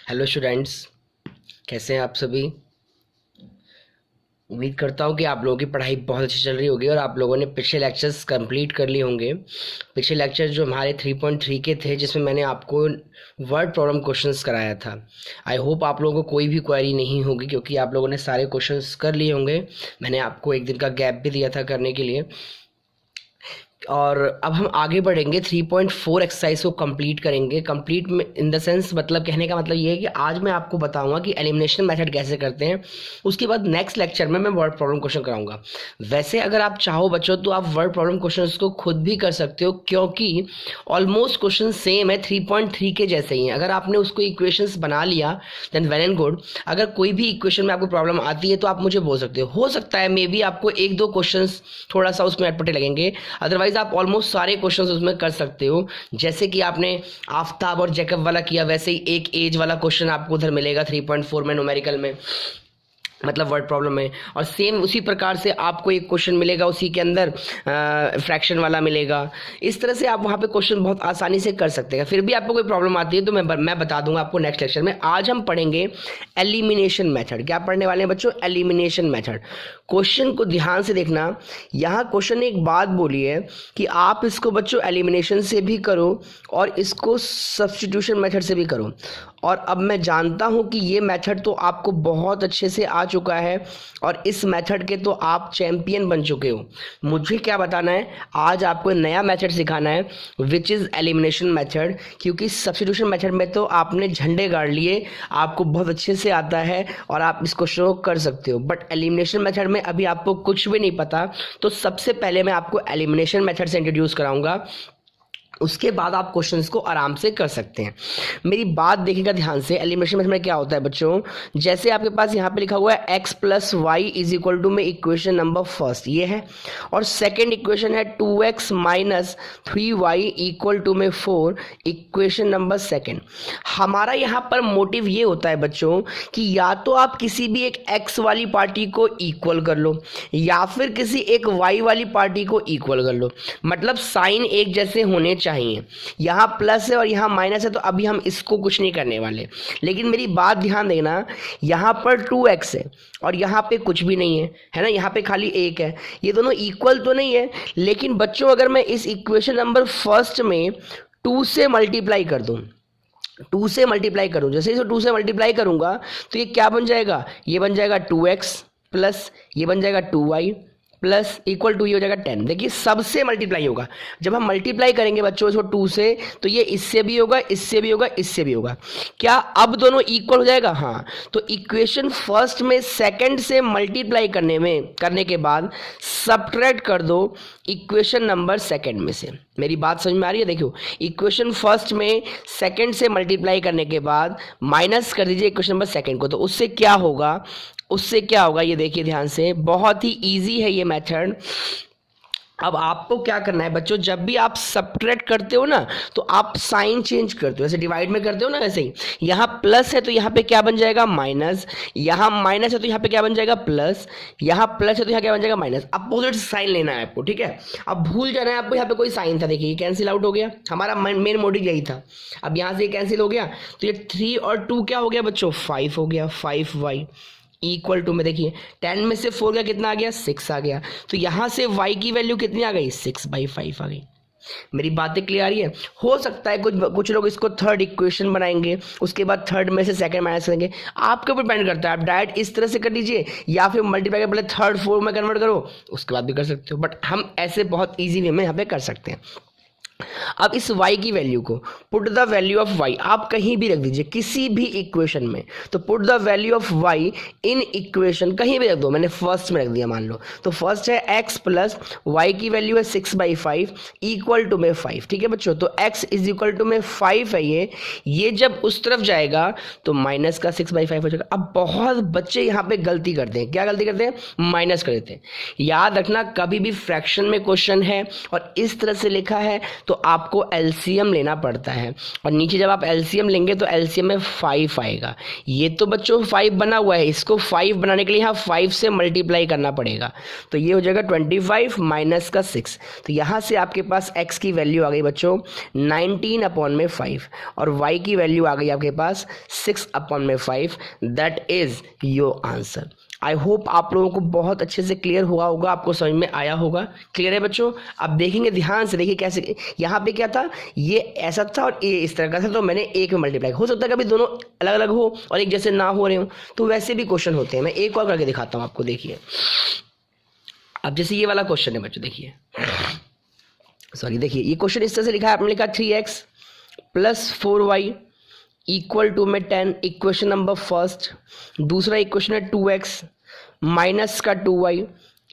Hello students, कैसे हैं आप सभी। उम्मीद करता हूँ कि आप लोगों की पढ़ाई बहुत अच्छी चल रही होगी और आप लोगों ने पिछले लेक्चर्स कंप्लीट कर लिए होंगे। पिछले लेक्चर जो हमारे 3.3 के थे, जिसमें मैंने आपको वर्ड प्रॉब्लम क्वेश्चंस कराया था। आई होप आप लोगों को कोई भी क्वेरी नहीं होगी, क्योंकि आप लोगों ने सारे क्वेश्चंस कर लिए होंगे। मैंने आपको एक दिन का गैप भी दिया था करने के लिए। और अब हम आगे बढ़ेंगे, 3.4 एक्सरसाइज को कंप्लीट करेंगे। कंप्लीट में इन द सेंस, मतलब कहने का मतलब ये है कि आज मैं आपको बताऊंगा कि एलिमिनेशन मेथड कैसे करते हैं। उसके बाद नेक्स्ट लेक्चर में मैं वर्ड प्रॉब्लम क्वेश्चन कराऊंगा। वैसे अगर आप चाहो बच्चों तो आप वर्ड प्रॉब्लम क्वेश्चंस को खुद भी कर सकते हो, क्योंकि ऑलमोस्ट क्वेश्चन सेम है, 3.3 के जैसे ही हैं। अगर आपने उसको इक्वेशंस बना लिया देन वेल एंड गुड। अगर कोई भी इक्वेशन में आपको प्रॉब्लम आती है तो आप मुझे बोल सकते हो सकता है मे बी आपको एक दो क्वेश्चंस थोड़ा सा उसमें अटपटे लगेंगे, अदरवाइज आप ऑलमोस्ट सारे क्वेश्चंस उसमें कर सकते हो। जैसे कि आपने आफ्ताब और जैकब वाला किया, वैसे ही एक एज वाला क्वेश्चन आपको उधर मिलेगा 3.4 में, न्यूमेरिकल में, मतलब वर्ड प्रॉब्लम में। और सेम उसी प्रकार से आपको एक क्वेश्चन मिलेगा, उसी के अंदर फ्रैक्शन वाला मिलेगा। इस तरह से आप वहाँ पे क्वेश्चन बहुत आसानी से कर सकते हैं। फिर भी आपको कोई प्रॉब्लम आती है तो मैं बता दूंगा आपको नेक्स्ट लेक्चर में। आज हम पढ़ेंगे एलिमिनेशन मेथड। क्या पढ़ने वाले हैं बच्चों? Elimination method. क्वेश्चन को ध्यान से देखना। यहाँ क्वेश्चन ने एक बात बोली है कि आप इसको बच्चों एलिमिनेशन से भी करो और इसको सब्स्टिट्यूशन मेथड से भी करो। और अब मैं जानता हूं कि ये मेथड तो आपको बहुत अच्छे से आ चुका है और इस मेथड के तो आप चैंपियन बन चुके हो। मुझे क्या बताना है, आज आपको नया मेथड सिखाना है, विच इज़ एलिमिनेशन मेथड। क्योंकि सब्स्टिट्यूशन मेथड में तो आपने झंडे गाड़ लिए, आपको बहुत अच्छे से आता है और आप इस क्वेश्चन को कर सकते हो। बट एलिमिनेशन मेथड में अभी आपको कुछ भी नहीं पता, तो सबसे पहले मैं आपको एलिमिनेशन मेथड से इंट्रोड्यूस कराऊंगा। उसके बाद आप क्वेश्चंस को आराम से कर सकते हैं। मेरी बात देखिएगा ध्यान से। एलिमिनेशन मेथड में क्या होता है बच्चों, जैसे आपके पास यहाँ पे लिखा हुआ है x plus y is equal to में इक्वेशन नंबर फर्स्ट ये है, और सेकंड इक्वेशन है 2x minus 3y equal to में 4, इक्वेशन नंबर सेकंड। हमारा यहाँ पर मोटिव ये होता है बच्चों कि या तो आप किसी भी एक x वाली पार्टी को इक्वल कर लो या फिर किसी एक y वाली पार्टी को इक्वल कर लो। मतलब साइन एक जैसे होने चाहिए। यहाँ प्लस है और यहाँ माइनस है, तो अभी हम इसको कुछ नहीं करने वाले। लेकिन मेरी बात ध्यान देना, यहाँ पर 2x है और यहाँ पे कुछ भी नहीं है ना, यहाँ पे खाली 1 है। ये दोनों इक्वल तो नहीं है, लेकिन बच्चों अगर मैं इस इक्वेशन नंबर फर्स्ट में 2 से मल्टीप्लाई कर दूँ, 2 से मल्टीप्लाई करूँ, जैसे इसे 2 से मल्टीप्लाई करूँगा तो ये क्या बन जाएगा, ये बन जाएगा 2x प्लस ये बन जाएगा 2y प्लस इक्वल टू ये हो जाएगा 10। देखिए सबसे मल्टीप्लाई होगा। जब हम मल्टीप्लाई करेंगे बच्चों इसको 2 से, तो ये इससे भी होगा, इससे भी होगा, इससे भी होगा। क्या अब दोनों इक्वल हो जाएगा? हाँ। तो इक्वेशन फर्स्ट में सेकंड से मल्टीप्लाई करने के बाद सब्ट्रैक्ट कर दो इक्वेशन नंबर सेकंड में से। मेरी बात समझ में आ रही है? देखो, इक्वेशन फर्स्ट में सेकंड से मल्टीप्लाई करने के बाद माइनस कर दीजिए इक्वेशन नंबर सेकंड को, तो उससे क्या होगा, ये देखिए ध्यान से। बहुत ही इजी है ये मेथड। अब आपको क्या करना है बच्चों, जब भी आप सब्ट्रैक्ट करते हो ना तो आप साइन चेंज करते हो। जैसे डिवाइड में करते हो ना, वैसे ही यहाँ प्लस है तो यहाँ पे क्या बन जाएगा, माइनस। यहाँ माइनस है तो यहाँ पे क्या बन जाएगा, प्लस। यहाँ प्लस है तो यहाँ क्या बन जाएगा, माइनस। अपोजिट साइन लेना है आपको, ठीक है। अब भूल जाना है आपको यहाँ पे कोई साइन था, देखिए ये कैंसिल आउट हो गया। हमारा मेन मोटिव यही था। अब यहाँ से ये कैंसिल हो गया तो ये 3 और 2 क्या हो गया बच्चों, 5 हो गया। 5y इक्वल टू में देखिए 10 में से 4 का कितना आ गया, 6 आ गया। तो यहां से y की वैल्यू कितनी आ गई, 6/5 आ गई। मेरी बातें क्लियर आ रही है? हो सकता है कुछ लोग इसको थर्ड इक्वेशन बनाएंगे, उसके बाद थर्ड में से सेकंड माइनस करेंगे। आपके ऊपर डिपेंड करता है, आप डायरेक्ट इस तरह से कर लीजिए या फिर मल्टीप्लाई के पहले थर्ड 4 में कन्वर्ट करो, उसके बाद भी कर सकते हो। बट हम ऐसे बहुत ईजी वे में यहाँ पे कर सकते हैं। अब इस y की वैल्यू को, put the value of y, आप कहीं भी रख दीजिए किसी भी इक्वेशन में। तो put the value of y in equation, कहीं भी रख दो। मैंने फर्स्ट में रख दिया मान लो, तो फर्स्ट है x प्लस y की वैल्यू है 6/5 इक्वल टू में 5। ठीक है बच्चों, तो x इज इक्वल टू में 5 है। ये जब उस तरफ जाएगा तो माइनस का 6/5 हो जाएगा। अब बहुत बच्चे यहाँ पे गलती करते हैं। क्या गलती करते हैं? माइनस कर देते हैं। याद रखना, कभी भी फ्रैक्शन में क्वेश्चन है और इस तरह से लिखा है तो आपको एलसीएम लेना पड़ता है, और नीचे जब आप एलसीएम लेंगे तो एलसीएम में 5 आएगा। ये तो बच्चों 5 बना हुआ है, इसको 5 बनाने के लिए यहाँ 5 से मल्टीप्लाई करना पड़ेगा, तो ये हो जाएगा 25 माइनस का 6। तो यहाँ से आपके पास x की वैल्यू आ गई बच्चों 19/5 और y की वैल्यू आ गई आपके पास 6/5। That is your answer. I hope आप लोगों को बहुत अच्छे से क्लियर हुआ होगा, आपको समझ में आया होगा। क्लियर है बच्चों? अब देखेंगे ध्यान से, देखिए कैसे यहाँ पे क्या था, ये ऐसा था और ये इस तरह का था, तो मैंने एक में मल्टीप्लाई, हो सकता है कभी दोनों अलग अलग हो और एक जैसे ना हो रहे हो, तो वैसे भी क्वेश्चन होते हैं। मैं एक और करके दिखाता हूँ आपको, देखिए। अब जैसे ये वाला क्वेश्चन है बच्चों, देखिए, सॉरी, देखिए ये क्वेश्चन इस तरह से लिखा है, आपने लिखा 3x + 4y इक्वल टू में 10, इक्वेशन नंबर फर्स्ट। दूसरा इक्वेशन है 2x माइनस का 2y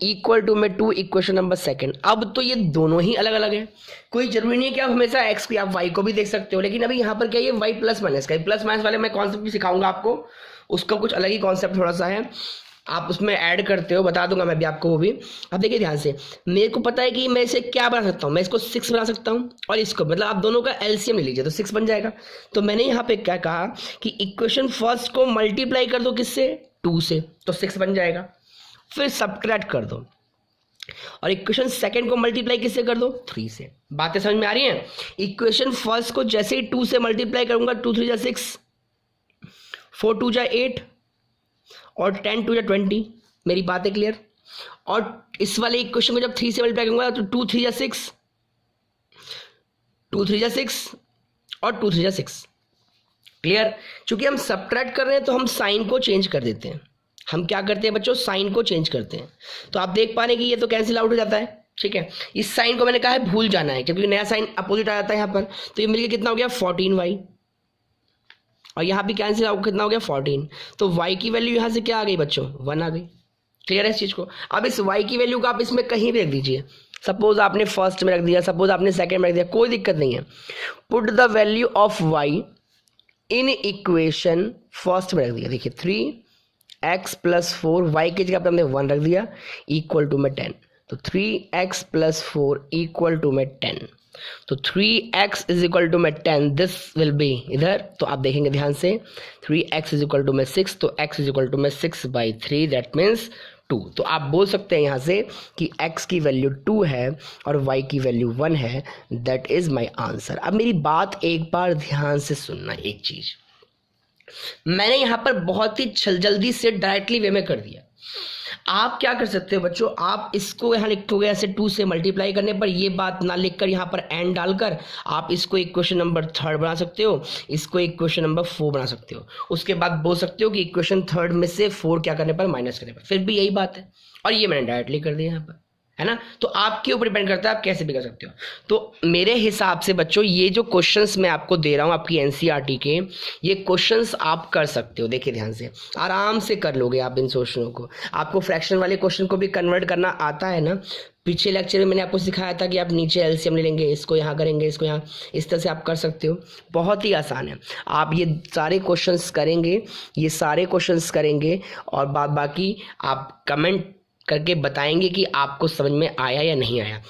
इक्वल टू में 2, इक्वेशन नंबर सेकंड। अब तो ये दोनों ही अलग अलग है, कोई जरूरी नहीं है कि आप हमेशा x को, आप y को भी देख सकते हो, लेकिन अभी यहाँ पर क्या, ये y प्लस माइनस का, प्लस माइनस वाले मैं कॉन्सेप्ट भी सिखाऊंगा आपको, उसका कुछ अलग ही कॉन्सेप्ट थोड़ा सा है, आप उसमें ऐड करते हो, बता दूंगा मैं भी आपको वो भी। अब देखिए ध्यान से, मेरे को पता है कि मैं इसे क्या बना सकता हूँ, मैं इसको 6 बना सकता हूँ और इसको, मतलब आप दोनों का एलसीएम ले लीजिए तो 6 बन जाएगा। तो मैंने यहाँ पे क्या कहा कि इक्वेशन फर्स्ट को मल्टीप्लाई कर दो किससे, 2 से, तो 6 बन जाएगा। फिर सब्ट्रैक्ट कर दो और इक्वेशन सेकंड को मल्टीप्लाई किससे कर दो, 3 से। बातें समझ में आ रही हैं? इक्वेशन फर्स्ट को जैसे ही 2 से मल्टीप्लाई करूंगा, 2 3 = 6, 4 2 = 8 और 10 2 = 20। मेरी बात है क्लियर? और इस वाले इक्वेशन को जब 3 से मल्टीप्लाई करूंगा तो 2 3 = 6, 2 3 = 6 और 2 3 = 6। क्लियर? क्योंकि हम सब्ट्रैक्ट कर रहे हैं तो हम साइन को चेंज कर देते हैं। हम क्या करते हैं बच्चों, साइन को चेंज करते हैं। तो आप देख पा रहे हैं कि ये तो कैंसिल आउट हो जाता है, ठीक है। इस साइन को मैंने कहा है भूल जाना है, क्योंकि नया साइन अपोजिट आ जाता है यहाँ पर। तो ये मिलकर कितना हो गया, 14y, और यहाँ भी कैंसिल आउट कितना हो गया, 14। तो y की वैल्यू यहाँ से क्या आ गई बच्चों, 1 आ गई। क्लियर है इस चीज को? अब इस y की वैल्यू को आप इसमें कहीं भी रख दीजिए, सपोज आपने फर्स्ट में रख दिया, सपोज आपने सेकंड में रख दिया, कोई दिक्कत नहीं है। Put the value of y in equation first में रख दिया, देखिए 3x + 4, y की जगह पर हमने 1 रख दिया, इक्वल टू में 10। तो 3x + 4 इक्वल टू में 10, तो 3x = में 10, दिस विल बी इधर। तो आप देखेंगे ध्यान से, 3x = में 6, तो x = में 6/3, दैट मीन्स 2। तो आप बोल सकते हैं यहाँ से कि x की वैल्यू 2 है और y की वैल्यू 1 है, दैट इज माई आंसर। अब मेरी बात एक बार ध्यान से सुनना, एक चीज मैंने यहाँ पर बहुत ही जल्दी से डायरेक्टली वे में कर दिया। आप क्या कर सकते हो बच्चों, आप इसको यहाँ लिखोगे ऐसे 2 से मल्टीप्लाई करने पर, ये बात ना लिखकर यहाँ पर एंड डालकर आप इसको इक्वेशन नंबर 3 बना सकते हो, इसको इक्वेशन नंबर 4 बना सकते हो। उसके बाद बोल सकते हो कि इक्वेशन 3 में से 4 क्या करने पर, माइनस करने पर, फिर भी यही बात है। और ये मैंने डायरेक्टली कर दिया यहाँ पर, है ना। तो आपके ऊपर डिपेंड करता है, आप कैसे भी कर सकते हो। तो मेरे हिसाब से बच्चों ये जो क्वेश्चंस मैं आपको दे रहा हूँ आपकी एनसीईआरटी के, ये क्वेश्चंस आप कर सकते हो। देखिए ध्यान से, आराम से कर लोगे आप इन क्वेश्चनों को। आपको फ्रैक्शन वाले क्वेश्चन को भी कन्वर्ट करना आता है ना। पिछले लेक्चर में मैंने आपको सिखाया था कि आप नीचे एलसीएम ले लेंगे, इसको यहाँ करेंगे, इसको यहाँ, इस तरह से आप कर सकते हो। बहुत ही आसान है, आप ये सारे क्वेश्चंस करेंगे, ये सारे क्वेश्चंस करेंगे और बाकी आप कमेंट करके बताएंगे कि आपको समझ में आया या नहीं आया।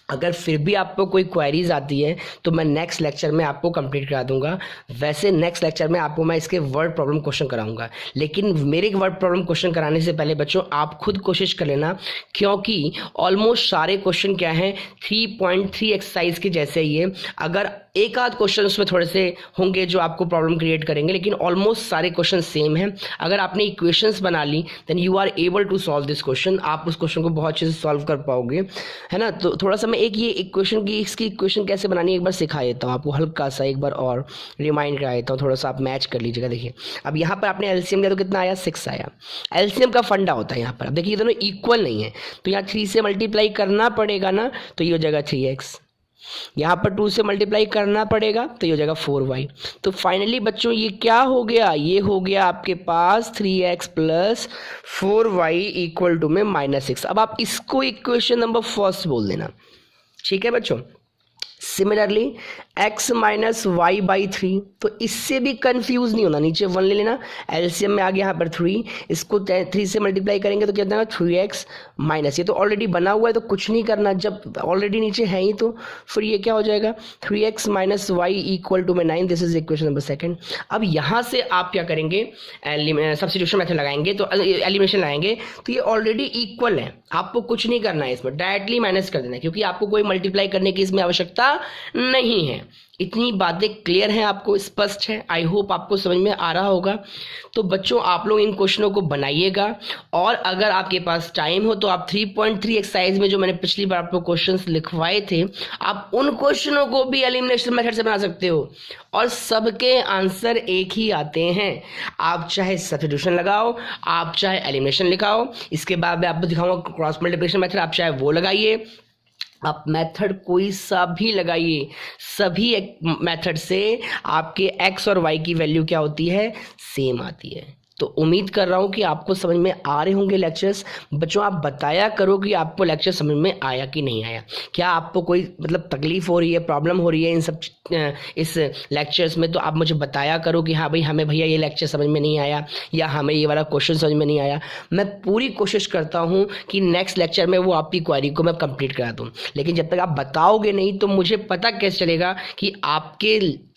अगर फिर भी आपको कोई क्वेरीज आती है तो मैं नेक्स्ट लेक्चर में आपको कंप्लीट करा दूंगा। वैसे नेक्स्ट लेक्चर में आपको मैं इसके वर्ड प्रॉब्लम क्वेश्चन कराऊंगा, लेकिन मेरे वर्ड प्रॉब्लम क्वेश्चन कराने से पहले बच्चों आप खुद कोशिश कर लेना, क्योंकि ऑलमोस्ट सारे क्वेश्चन क्या हैं 3.3 एक्सरसाइज के जैसे ही है। अगर एक आध क्वेश्चन उसमें थोड़े से होंगे जो आपको प्रॉब्लम क्रिएट करेंगे, लेकिन ऑलमोस्ट सारे क्वेश्चन सेम हैं। अगर आपने इक्वेशंस बना ली then you are able to solve this question, आप उस क्वेश्चन को बहुत अच्छे से सॉल्व कर पाओगे, है ना। तो थोड़ा सा मैं एक ये इक्वेशन की, इसकी इक्वेशन कैसे बनानी है एक बार सिखा देता हूँ आपको, हल्का सा एक बार और रिमाइंड करा देता हूँ, थोड़ा सा आप मैच कर लीजिएगा। देखिए अब यहाँ पर आपने एलसीएम लिया तो कितना आया, 6 आया। एलसीएम का फंडा होता है यहाँ पर। अब देखिए दोनों इक्वल नहीं है, तो यहाँ 3 से मल्टीप्लाई करना पड़ेगा ना, तो ये हो जाएगा 3x। यहाँ पर 2 से मल्टीप्लाई करना पड़ेगा तो ये हो जाएगा 4y। तो फाइनली बच्चों ये क्या हो गया, ये हो गया आपके पास 3x + 4y इक्वल टू में -6। अब आप इसको इक्वेशन नंबर फर्स्ट बोल देना, ठीक है बच्चों। Similarly x minus y by 3, तो इससे भी कंफ्यूज नहीं होना, नीचे 1 ले लेना, एलसीएम में आ गया यहाँ पर 3, इसको 3 से मल्टीप्लाई करेंगे तो क्या होगा 3x माइनस, ये तो ऑलरेडी बना हुआ है तो कुछ नहीं करना, जब ऑलरेडी नीचे है ही तो फिर ये क्या हो जाएगा 3x minus Y equal to में 9, this is equation number second. अब यहाँ से आप क्या करेंगे, सब्स्टिट्यूशन मेथड लगाएंगे तो एलिमिनेशन लगाएंगे तो ये ऑलरेडी इक्वल है, आपको कुछ नहीं करना है, इसमें डायरेक्टली माइनस कर देना है क्योंकि आपको कोई मल्टीप्लाई करने की इसमें आवश्यकता नहीं है। इतनी बातें क्लियर हैं, आपको स्पष्ट है, आई होप आपको समझ में आ रहा होगा। तो बच्चों आप लोग इन क्वेश्चनों को बनाइएगा और अगर आपके पास टाइम हो तो आप 3.3 एक्सरसाइज में जो मैंने पिछली बार आपको क्वेश्चंस लिखवाए थे आप उन क्वेश्चनों को भी एलिमिनेशन मेथड से बना सकते हो और सबके आंसर एक ही आते हैं। आप चाहे सब्स्टिट्यूशन लगाओ, आप चाहे एलिमिनेशन लिखाओ, इसके बाद मैं आपको दिखाऊंगा क्रॉस मल्टीप्लिकेशन मेथड, आप चाहे वो लगाइए, आप मेथड कोई सा भी लगाइए, सभी मेथड से आपके x और y की वैल्यू क्या होती है, सेम आती है। तो उम्मीद कर रहा हूँ कि आपको समझ में आ रहे होंगे लेक्चर्स। बच्चों आप बताया करो कि आपको लेक्चर समझ में आया कि नहीं आया, क्या आपको कोई मतलब तकलीफ हो रही है, प्रॉब्लम हो रही है इन सब इस लेक्चर्स में, तो आप मुझे बताया करो कि हाँ भाई हमें भैया ये लेक्चर समझ में नहीं आया या हमें ये वाला क्वेश्चन समझ में नहीं आया। मैं पूरी कोशिश करता हूँ कि नेक्स्ट लेक्चर में वो आपकी क्वेरी को मैं कंप्लीट करा दूँ, लेकिन जब तक आप बताओगे नहीं तो मुझे पता कैसे चलेगा कि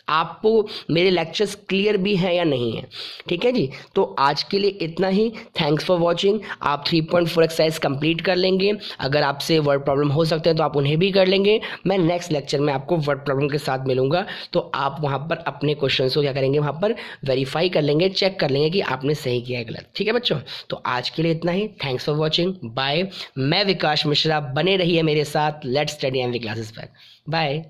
आपको मेरे लेक्चर्स क्लियर भी हैं या नहीं है। ठीक है जी, तो आज के लिए इतना ही। Thanks for watching. आप 3.4 एक्सरसाइज कंप्लीट कर लेंगे, अगर आपसे वर्ड प्रॉब्लम हो सकते हैं तो आप उन्हें भी कर लेंगे। मैं नेक्स्ट लेक्चर में आपको वर्ड प्रॉब्लम के साथ मिलूंगा, तो आप वहाँ पर अपने क्वेश्चन को क्या करेंगे, वहाँ पर वेरीफाई कर लेंगे, चेक कर लेंगे कि आपने सही किया है गलत। ठीक है बच्चों, तो आज के लिए इतना ही। Thanks for watching, bye. मैं विकास मिश्रा, बने रहिए मेरे साथ लेट्स स्टडी एमवी क्लासेस पर। बाय।